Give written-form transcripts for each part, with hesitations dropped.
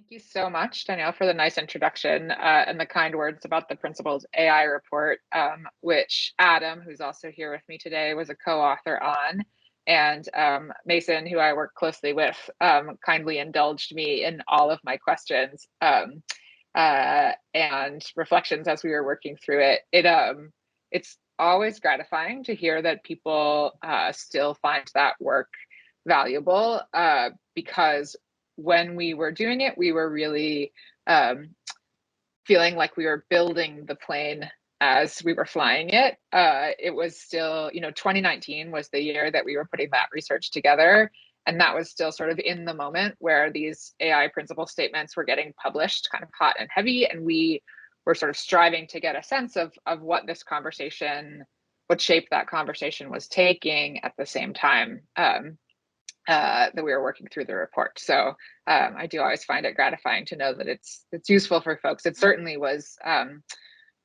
Thank you so much, Danielle, for the nice introduction and the kind words about the Principles AI report, which Adam, who's also here with me today, was a co-author on. And Mason, who I work closely with, kindly indulged me in all of my questions and reflections as we were working through it. It's always gratifying to hear that people still find that work valuable because when we were doing it, we were really feeling like we were building the plane as we were flying it. It was still, 2019 was the year that we were putting that research together. And that was still sort of in the moment where these AI principle statements were getting published kind of hot and heavy. And we were sort of striving to get a sense of what this conversation, what shape that conversation was taking at the same time that we were working through the report. So I do always find it gratifying to know that it's useful for folks. It certainly was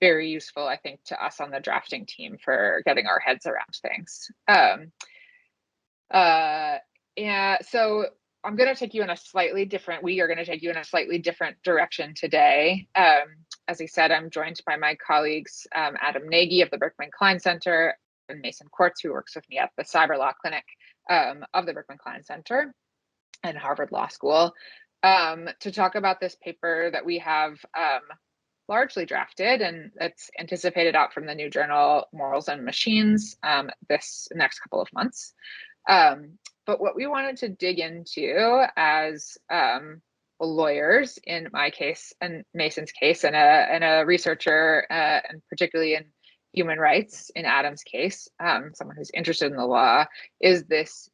very useful, I think, to us on the drafting team for getting our heads around things. Yeah, so I'm going to take you in a slightly different, we are going to take you in a slightly different direction today. As I said, I'm joined by my colleagues, Adam Nagy of the Berkman Klein Center and Mason Kortz, who works with me at the Cyber Law Clinic of the Berkman Klein Center and Harvard Law School, to talk about this paper that we have largely drafted, and it's anticipated out from the new journal Morals and Machines this next couple of months. But what we wanted to dig into as lawyers, in my case and Mason's case, and a researcher, and particularly in human rights, in Adam's case, someone who's interested in the law, is this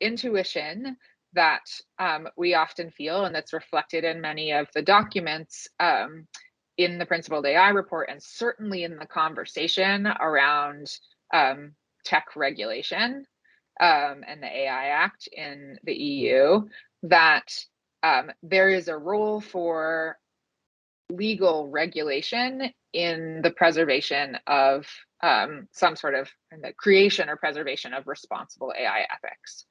intuition that we often feel, and that's reflected in many of the documents in the Principled AI report, and certainly in the conversation around tech regulation and the AI Act in the EU, that there is a role for legal regulation in the preservation of some sort of in the creation or preservation of responsible AI ethics.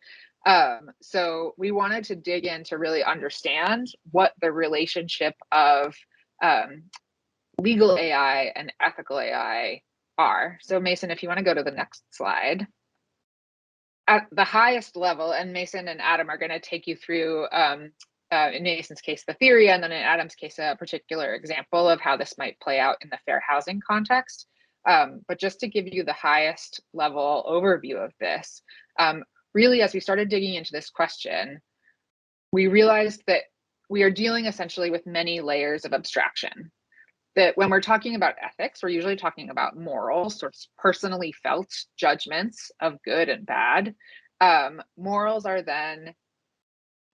So we wanted to dig in to really understand what the relationship of legal AI and ethical AI are. So Mason, if you want to go to the next slide. At the highest level, and Mason and Adam are going to take you through, in Mason's case, the theory, and then in Adam's case, a particular example of how this might play out in the fair housing context. But just to give you the highest level overview of this, really, as we started digging into this question, we realized that we are dealing essentially with many layers of abstraction. That when we're talking about ethics, we're usually talking about morals, sort of personally felt judgments of good and bad. Morals are then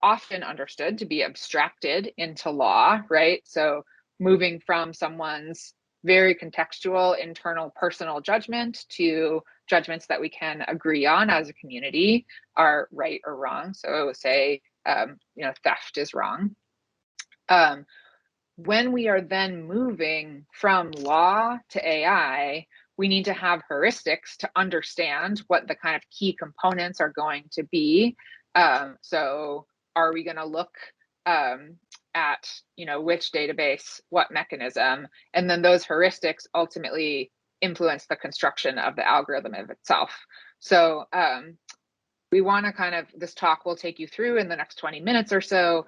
often understood to be abstracted into law, right? So moving from someone's very contextual, internal, personal judgment to judgments that we can agree on as a community are right or wrong. So say, theft is wrong. When we are then moving from law to AI, we need to have heuristics to understand what the kind of key components are going to be. So are we going to look at, which database, what mechanism, and then those heuristics ultimately influence the construction of the algorithm of itself. So we want to this talk will take you through in the next 20 minutes or so,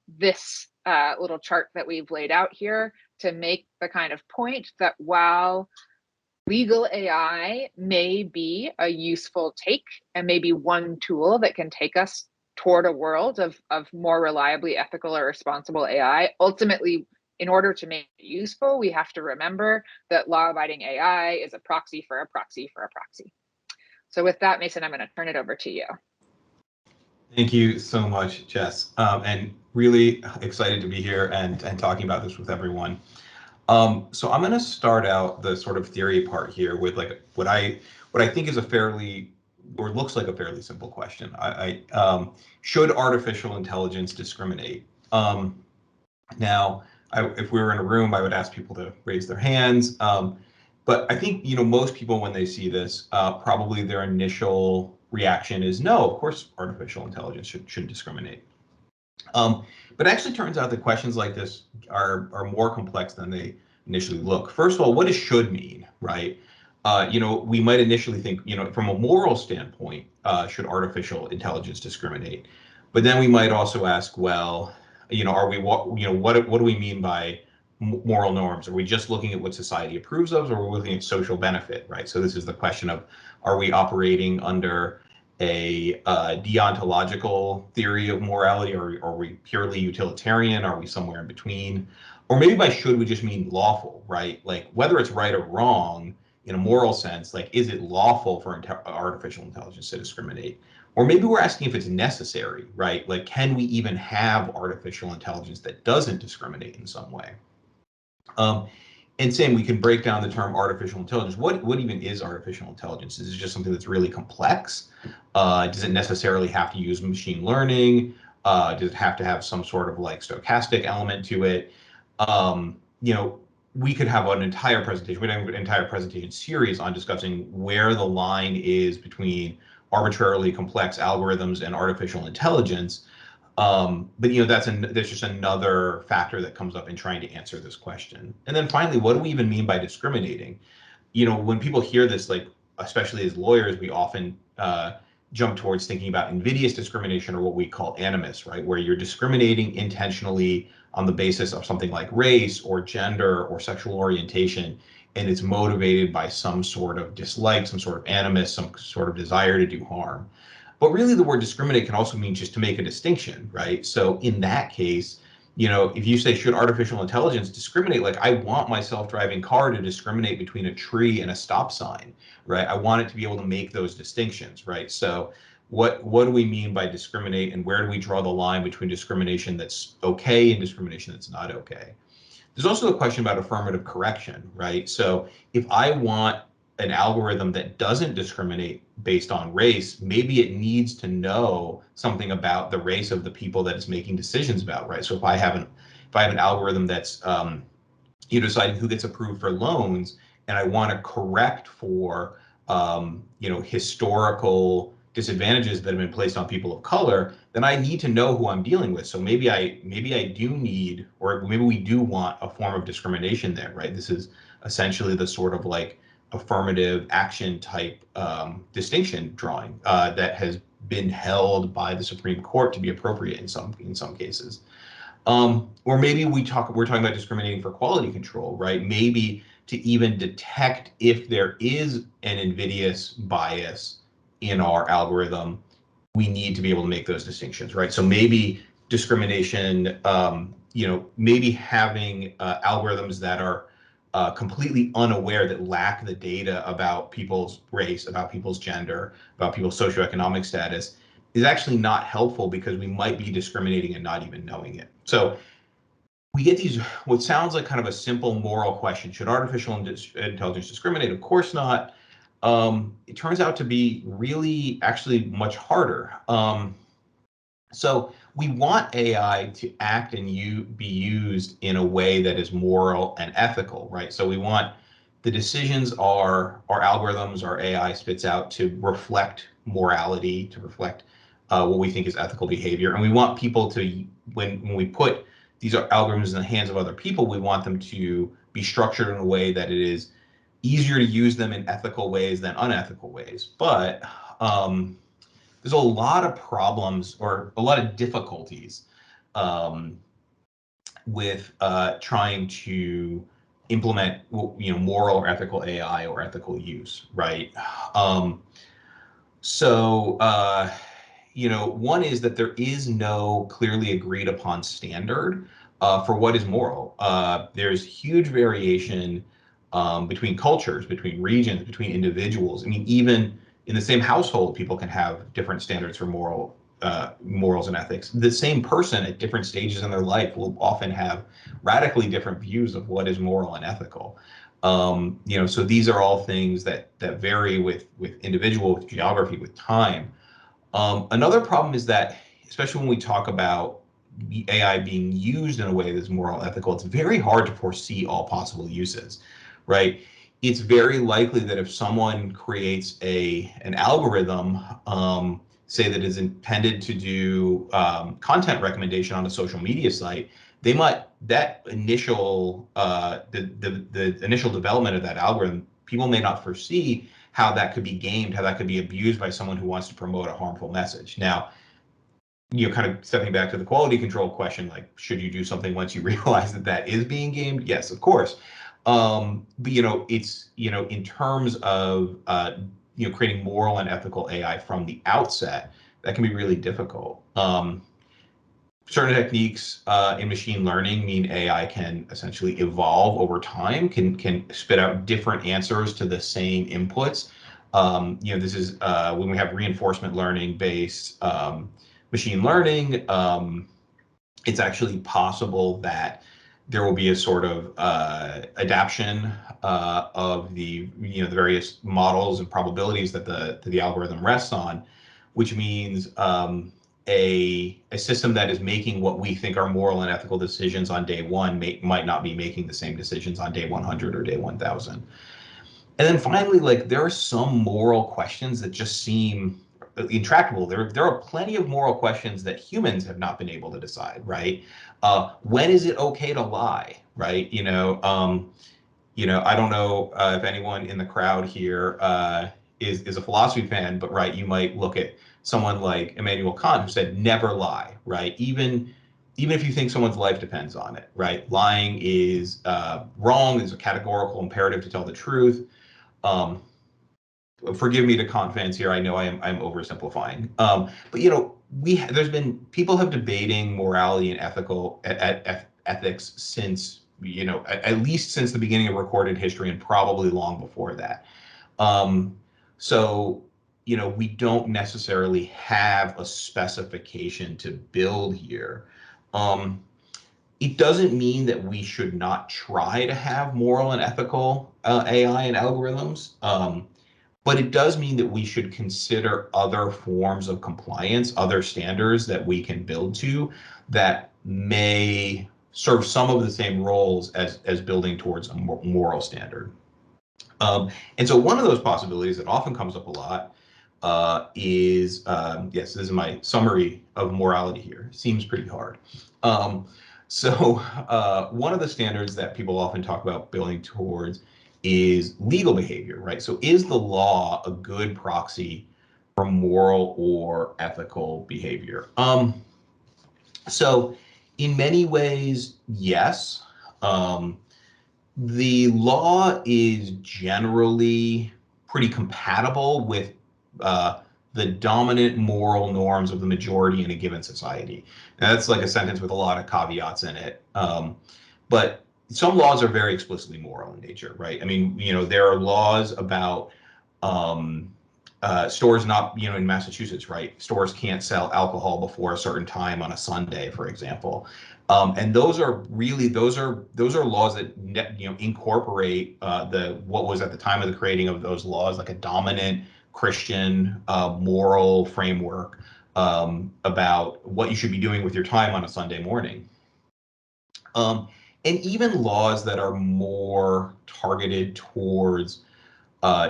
this little chart that we've laid out here to make the kind of point that while legal AI may be a useful take and maybe one tool that can take us toward a world of more reliably ethical or responsible AI, ultimately, in order to make it useful, we have to remember that law-abiding AI is a proxy for a proxy for a proxy. So with that, Mason, I'm going to turn it over to you. Thank you so much, Jess, and really excited to be here and talking about this with everyone. So I'm going to start out the sort of theory part here with like what I think is a fairly, or looks like a fairly simple question. Should artificial intelligence discriminate? Now, if we were in a room, I would ask people to raise their hands. But I think, most people, when they see this, probably their initial reaction is, no, of course, artificial intelligence shouldn't discriminate. But it actually turns out that questions like this are more complex than they initially look. First of all, what does should mean, right? We might initially think, from a moral standpoint, should artificial intelligence discriminate? But then we might also ask, well, are we what do we mean by moral norms? Are we just looking at what society approves of, or are we looking at social benefit, right? So this is the question of, are we operating under a deontological theory of morality, or are we purely utilitarian? Are we somewhere in between? Or maybe by should we just mean lawful, right? Like whether it's right or wrong in a moral sense, like is it lawful for artificial intelligence to discriminate? Or maybe we're asking if it's necessary, right? Like can we even have artificial intelligence that doesn't discriminate in some way? And same, we can break down the term artificial intelligence. What even is artificial intelligence? Is it just something that's really complex? Does it necessarily have to use machine learning? Does it have to have some sort of like stochastic element to it? We could have an entire presentation, an entire presentation series on discussing where the line is between arbitrarily complex algorithms and artificial intelligence. But that's just another factor that comes up in trying to answer this question. And then finally, what do we even mean by discriminating? When people hear this, like especially as lawyers, we often jump towards thinking about invidious discrimination, or what we call animus, right? Where you're discriminating intentionally on the basis of something like race or gender or sexual orientation, and it's motivated by some sort of dislike, some sort of animus, some sort of desire to do harm. But really the word discriminate can also mean just to make a distinction, right? So in that case, if you say, should artificial intelligence discriminate, like I want my self-driving car to discriminate between a tree and a stop sign, right? I want it to be able to make those distinctions, right? So what do we mean by discriminate, and where do we draw the line between discrimination that's okay and discrimination that's not okay? There's also a question about affirmative correction, right? So if I want an algorithm that doesn't discriminate based on race, maybe it needs to know something about the race of the people that it's making decisions about, right? So if I have an algorithm that's deciding who gets approved for loans, and I want to correct for historical disadvantages that have been placed on people of color, then I need to know who I'm dealing with. So maybe I do need, or maybe we do want a form of discrimination there, right? This is essentially the sort of like affirmative action type distinction drawing that has been held by the Supreme Court to be appropriate in some cases. Or maybe we're talking about discriminating for quality control, right? Maybe to even detect if there is an invidious bias in our algorithm, we need to be able to make those distinctions, right? So maybe discrimination, maybe having algorithms that are completely unaware, that lack the data about people's race, about people's gender, about people's socioeconomic status, is actually not helpful, because we might be discriminating and not even knowing it. So we get these, what sounds like kind of a simple moral question: should artificial intelligence discriminate? Of course not. It turns out to be really actually much harder. So we want AI to act and be used in a way that is moral and ethical, right? So we want the decisions our algorithms, our AI spits out, to reflect morality, to reflect what we think is ethical behavior. And we want people to, when we put these algorithms in the hands of other people, we want them to be structured in a way that it is easier to use them in ethical ways than unethical ways. But there's a lot of problems, or a lot of difficulties with trying to implement moral or ethical AI or ethical use, right? One is that there is no clearly agreed upon standard for what is moral. There's huge variation between cultures, between regions, between individuals. I mean, even in the same household, people can have different standards for morals and ethics. The same person at different stages in their life will often have radically different views of what is moral and ethical. So these are all things that vary with individual, with geography, with time. Another problem is that, especially when we talk about the AI being used in a way that's moral, ethical, it's very hard to foresee all possible uses, right? It's very likely that if someone creates an algorithm, say that is intended to do content recommendation on a social media site, they might, that initial the initial development of that algorithm, people may not foresee how that could be gamed, how that could be abused by someone who wants to promote a harmful message. Now, kind of stepping back to the quality control question, like, should you do something once you realize that that is being gamed? Yes, of course. But it's in terms of creating moral and ethical AI from the outset, that can be really difficult. Certain techniques in machine learning mean AI can essentially evolve over time, can spit out different answers to the same inputs. This is when we have reinforcement learning based machine learning. It's actually possible that there will be a sort of adaptation of the the various models and probabilities that the algorithm rests on, which means a system that is making what we think are moral and ethical decisions on day one might not be making the same decisions on day 100 or day 1000. And then finally, like, there are some moral questions that just seem intractable. There are plenty of moral questions that humans have not been able to decide, right? When is it okay to lie, right? I don't know if anyone in the crowd here is a philosophy fan, but right, you might look at someone like Immanuel Kant, who said never lie, right? Even if you think someone's life depends on it, right? Lying is wrong. There's a categorical imperative to tell the truth. Forgive me to Kant fans here. I know I'm oversimplifying. But there's been people have debating morality and ethics since at least since the beginning of recorded history, and probably long before that. So we don't necessarily have a specification to build here. It doesn't mean that we should not try to have moral and ethical AI and algorithms. But it does mean that we should consider other forms of compliance, other standards that we can build to that may serve some of the same roles as building towards a moral standard. And so one of those possibilities that often comes up a lot is, yes, this is my summary of morality here. Seems pretty hard. So one of the standards that people often talk about building towards is legal behavior, right? So is the law a good proxy for moral or ethical behavior? So in many ways, yes. The law is generally pretty compatible with the dominant moral norms of the majority in a given society. Now, that's like a sentence with a lot of caveats in it. But some laws are very explicitly moral in nature, right? I mean, there are laws about stores not, in Massachusetts, right? Stores can't sell alcohol before a certain time on a Sunday, for example. And those are laws that incorporate what was at the time of the creating of those laws, like a dominant Christian moral framework about what you should be doing with your time on a Sunday morning. And even laws that are more targeted towards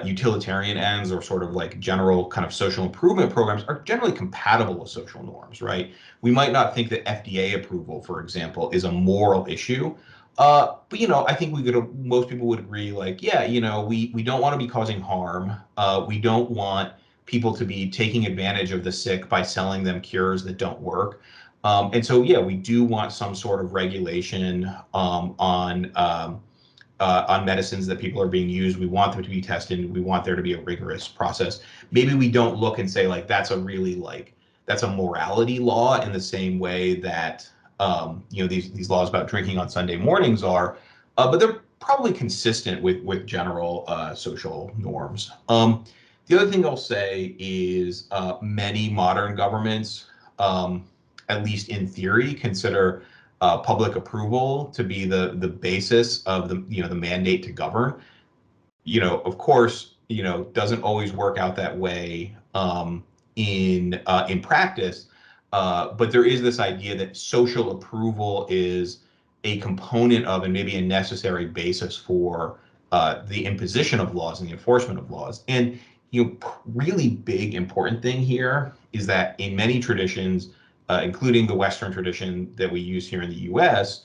utilitarian ends or sort of like general kind of social improvement programs are generally compatible with social norms, right? We might not think that FDA approval, for example, is a moral issue. But I think most people would agree, like, yeah, we don't want to be causing harm. We don't want people to be taking advantage of the sick by selling them cures that don't work. And so, yeah, we do want some sort of regulation on medicines that people are being used. We want them to be tested. We want there to be a rigorous process. Maybe we don't look and say, like, that's a morality law in the same way that these laws about drinking on Sunday mornings are, but they're probably consistent with general social norms. The other thing I'll say is many modern governments, at least in theory, consider public approval to be the basis of the mandate to govern. Of course, doesn't always work out that way in practice. But there is this idea that social approval is a component of and maybe a necessary basis for the imposition of laws and the enforcement of laws. And really big important thing here is that in many traditions, including the Western tradition that we use here in the US,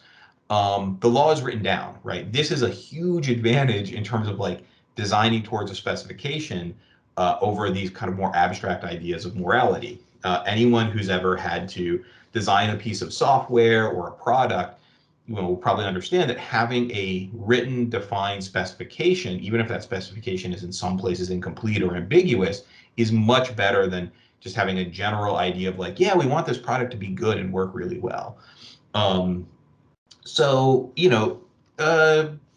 the law is written down, right? This is a huge advantage in terms of like designing towards a specification over these kind of more abstract ideas of morality. Anyone who's ever had to design a piece of software or a product, will probably understand that having a written, defined specification, even if that specification is in some places incomplete or ambiguous, is much better than just having a general idea of like, yeah, we want this product to be good and work really well. So,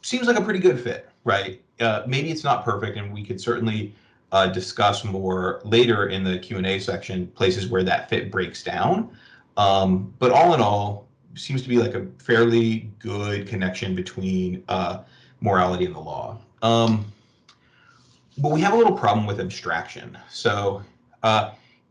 seems like a pretty good fit, right? Maybe it's not perfect, and we could certainly discuss more later in the Q&A section, places where that fit breaks down. But all in all, seems to be like a fairly good connection between morality and the law. But we have a little problem with abstraction. So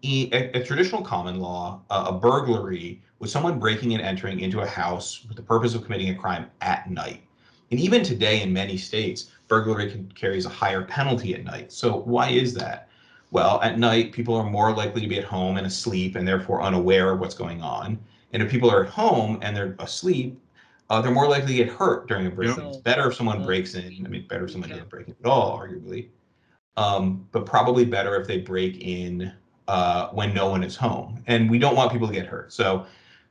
in a traditional common law, a burglary was someone breaking and entering into a house with the purpose of committing a crime at night. And even today in many states, burglary carries a higher penalty at night. So why is that? Well, at night, people are more likely to be at home and asleep and therefore unaware of what's going on. And if people are at home and they're asleep, they're more likely to get hurt during a break-in. It's better if someone breaks in. I mean, better if someone didn't break in at all, arguably. But probably better if they break in when no one is home. And we don't want people to get hurt. So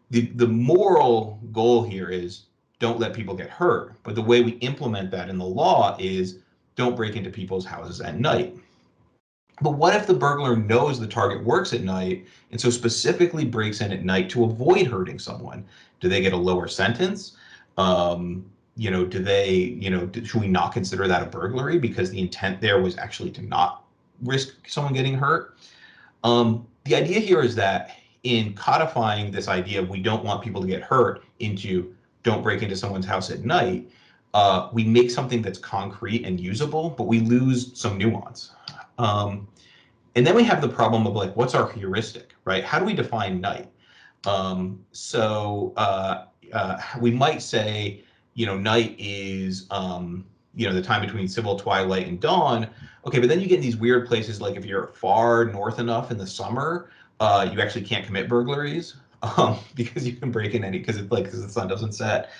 the moral goal here is don't let people get hurt. But the way we implement that in the law is don't break into people's houses at night. But what if the burglar knows the target works at night and so specifically breaks in at night to avoid hurting someone? Do they get a lower sentence? Do they, should we not consider that a burglary because the intent there was actually to not risk someone getting hurt? The idea here is that in codifying this idea of we don't want people to get hurt into don't break into someone's house at night, we make something that's concrete and usable, but we lose some nuance. And then we have the problem of like, what's our heuristic, right? How do we define night? We might say, night is, the time between civil twilight and dawn. Okay, but then you get in these weird places, like if you're far north enough in the summer, you actually can't commit burglaries because you can break in any, because the sun doesn't set.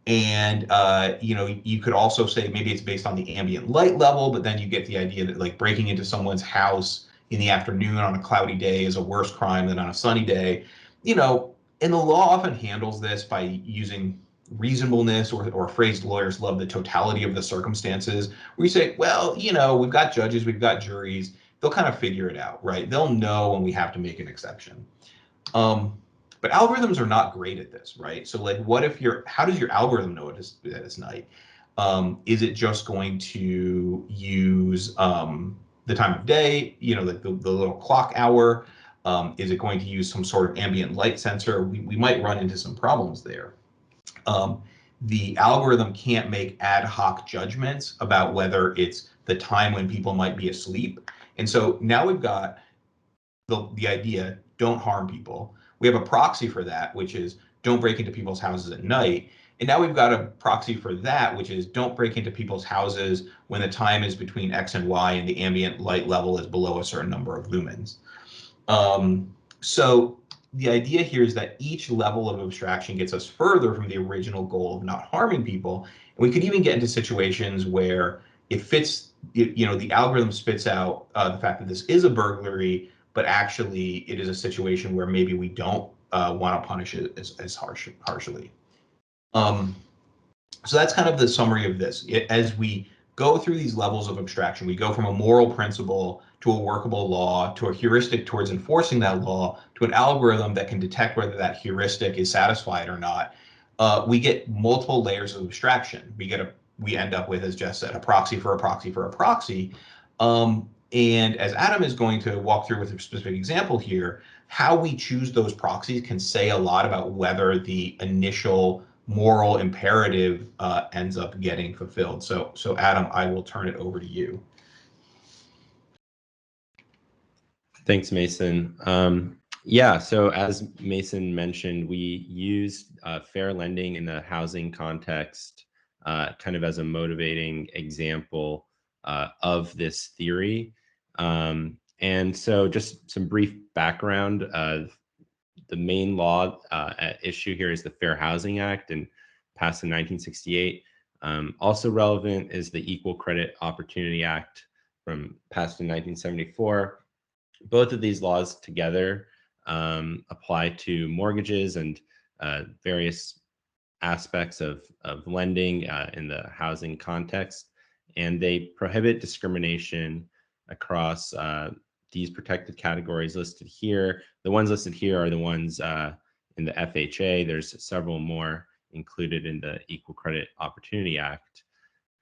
You could also say maybe it's based on the ambient light level, but then you get the idea that like breaking into someone's house in the afternoon on a cloudy day is a worse crime than on a sunny day. And the law often handles this by using reasonableness or a phrase lawyers love, the totality of the circumstances, where you say, well, we've got judges, we've got juries, they'll kind of figure it out, right? They'll know when we have to make an exception. But algorithms are not great at this, right? So like, how does your algorithm know that it's night? Is it just going to use the time of day, like the little clock hour? Is it going to use some sort of ambient light sensor? We might run into some problems there. The algorithm can't make ad hoc judgments about whether it's the time when people might be asleep. And so now we've got the idea, don't harm people. We have a proxy for that, which is don't break into people's houses at night. And now we've got a proxy for that, which is don't break into people's houses when the time is between X and Y and the ambient light level is below a certain number of lumens. So the idea here is that each level of abstraction gets us further from the original goal of not harming people. And we could even get into situations where it fits, the algorithm spits out the fact that this is a burglary, but actually it is a situation where maybe we don't want to punish it as harshly. So that's kind of the summary of this. As we go through these levels of abstraction, we go from a moral principle to a workable law, to a heuristic towards enforcing that law, to an algorithm that can detect whether that heuristic is satisfied or not. We get multiple layers of abstraction. We end up with, as Jess said, a proxy for a proxy for a proxy. And as Adam is going to walk through with a specific example here, how we choose those proxies can say a lot about whether the initial moral imperative ends up getting fulfilled. So Adam, I will turn it over to you. Thanks, Mason. So as Mason mentioned, we used fair lending in the housing context kind of as a motivating example of this theory. And so just some brief background. The main law at issue here is the Fair Housing Act, and passed in 1968. Also relevant is the Equal Credit Opportunity Act, passed in 1974. Both of these laws together apply to mortgages and various aspects of lending in the housing context, and they prohibit discrimination across these protected categories listed here. The ones listed here are the ones in the FHA. There's several more included in the Equal Credit Opportunity Act.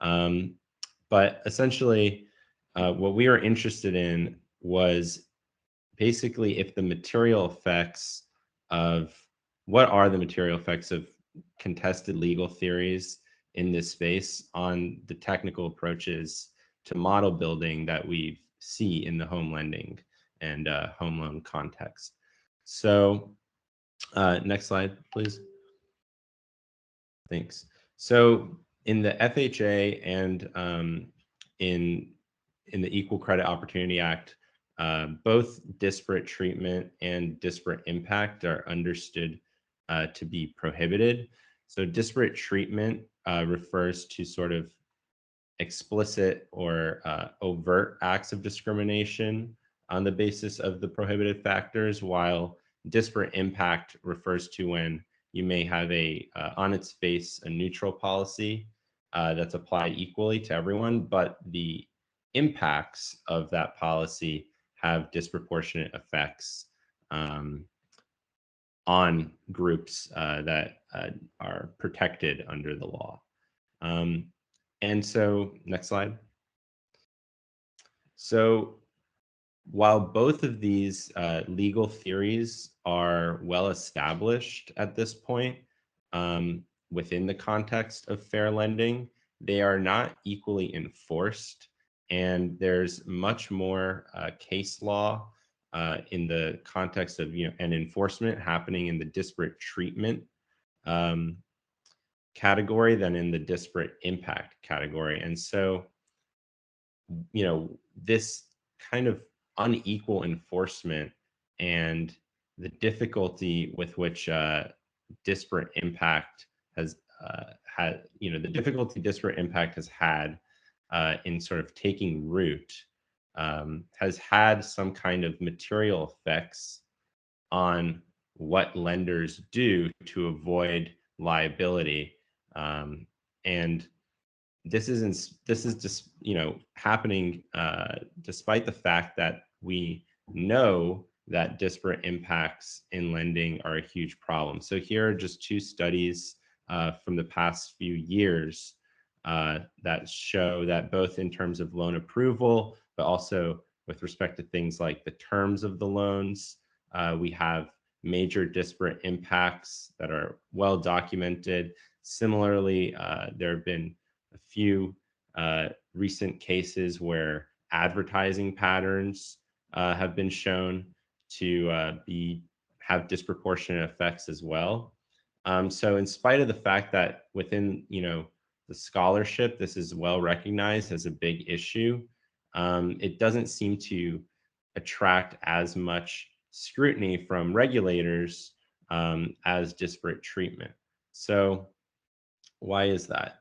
But essentially, what we were interested in was basically if the material effects of, what are the material effects of contested legal theories in this space on the technical approaches to model building that we see in the home lending and home loan context. So next slide, please. Thanks. So in the FHA and in the Equal Credit Opportunity Act, both disparate treatment and disparate impact are understood to be prohibited. So disparate treatment refers to sort of explicit or overt acts of discrimination on the basis of the prohibited factors, while disparate impact refers to when you may have on its face, a neutral policy that's applied equally to everyone, but the impacts of that policy have disproportionate effects on groups that are protected under the law. And so, next slide. So while both of these legal theories are well established at this point within the context of fair lending, they are not equally enforced. And there's much more case law in the context of and enforcement happening in the disparate treatment category than in the disparate impact category. And so, this kind of unequal enforcement and the difficulty with which disparate impact has had, the difficulty disparate impact has had in sort of taking root has had some kind of material effects on what lenders do to avoid liability. And this is just happening despite the fact that we know that disparate impacts in lending are a huge problem. So here are just two studies from the past few years that show that both in terms of loan approval, but also with respect to things like the terms of the loans, we have major disparate impacts that are well documented. Similarly, there have been a few recent cases where advertising patterns have been shown to have disproportionate effects as well. So in spite of the fact that within the scholarship, this is well recognized as a big issue, it doesn't seem to attract as much scrutiny from regulators as disparate treatment. So why is that?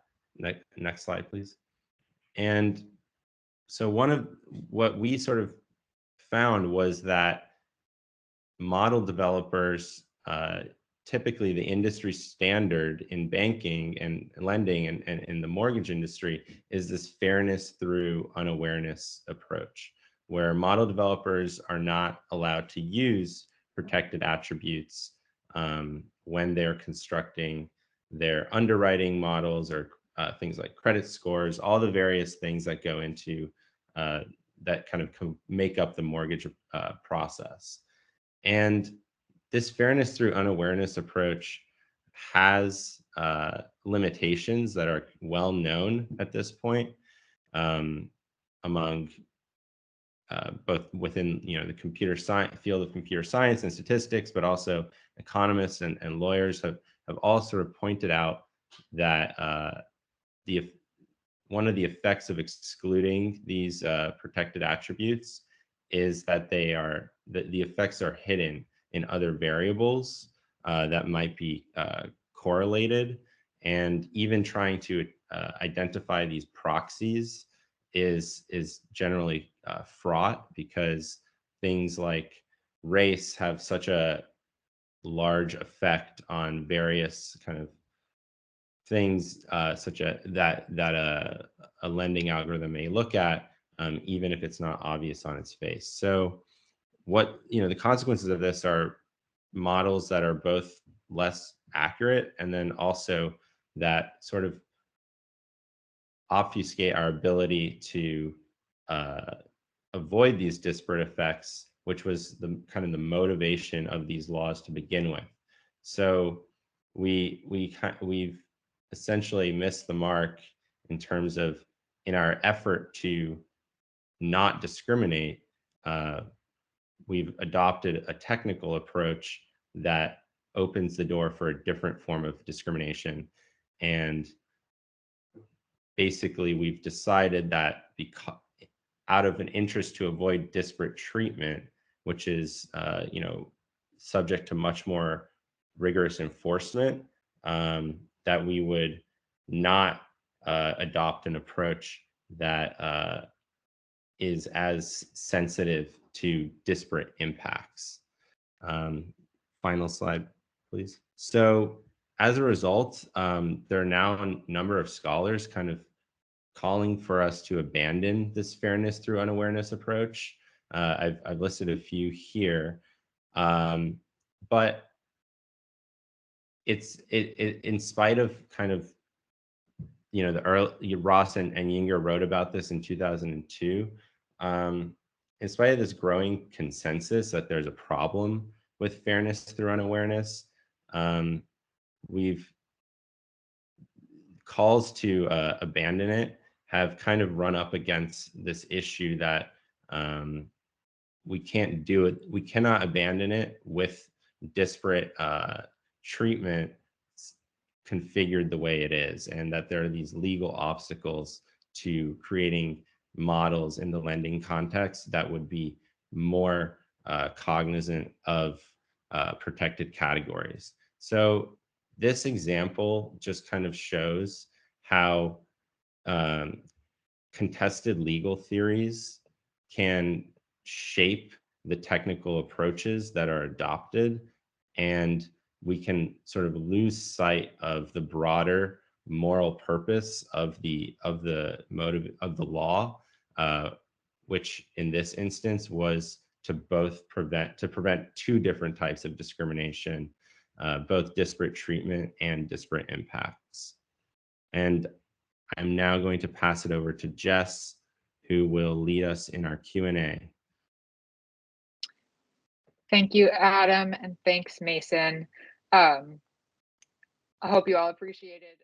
Next slide, please. And so one of what we sort of found was that model developers, typically the industry standard in banking and lending and in the mortgage industry, is this fairness through unawareness approach, where model developers are not allowed to use protected attributes when they're constructing their underwriting models or things like credit scores, all the various things that go into that kind of make up the mortgage process. And this fairness through unawareness approach has limitations that are well known at this point among both within the computer science field of computer science and statistics, but also economists and lawyers have all sort of pointed out that one of the effects of excluding these protected attributes is that the effects are hidden in other variables that might be correlated, and even trying to identify these proxies is generally fraught, because things like race have such a large effect on various kind of things, such that a lending algorithm may look at, even if it's not obvious on its face. So the consequences of this are models that are both less accurate, and then also that sort of obfuscate our ability to avoid these disparate effects, which was the kind of the motivation of these laws to begin with. So we've essentially missed the mark in terms of, in our effort to not discriminate, we've adopted a technical approach that opens the door for a different form of discrimination. And basically, we've decided that because, out of an interest to avoid disparate treatment, which is subject to much more rigorous enforcement, that we would not adopt an approach that is as sensitive to disparate impacts. Final slide, please. So as a result, there are now a number of scholars kind of calling for us to abandon this fairness through unawareness approach. I've listed a few here, but it's in spite of kind of, the early Ross and Yinger wrote about this in 2002. In spite of this growing consensus that there's a problem with fairness through unawareness, calls to abandon it have kind of run up against this issue that we can't do it. We cannot abandon it with disparate treatment configured the way it is, and that there are these legal obstacles to creating models in the lending context that would be more cognizant of protected categories. So this example just kind of shows how contested legal theories can shape the technical approaches that are adopted, and we can sort of lose sight of the broader moral purpose of the motive of the law, which in this instance was to prevent two different types of discrimination, both disparate treatment and disparate impacts. And I'm now going to pass it over to Jess, who will lead us in our Q&A. Thank you, Adam, and thanks, Mason. I hope you all appreciated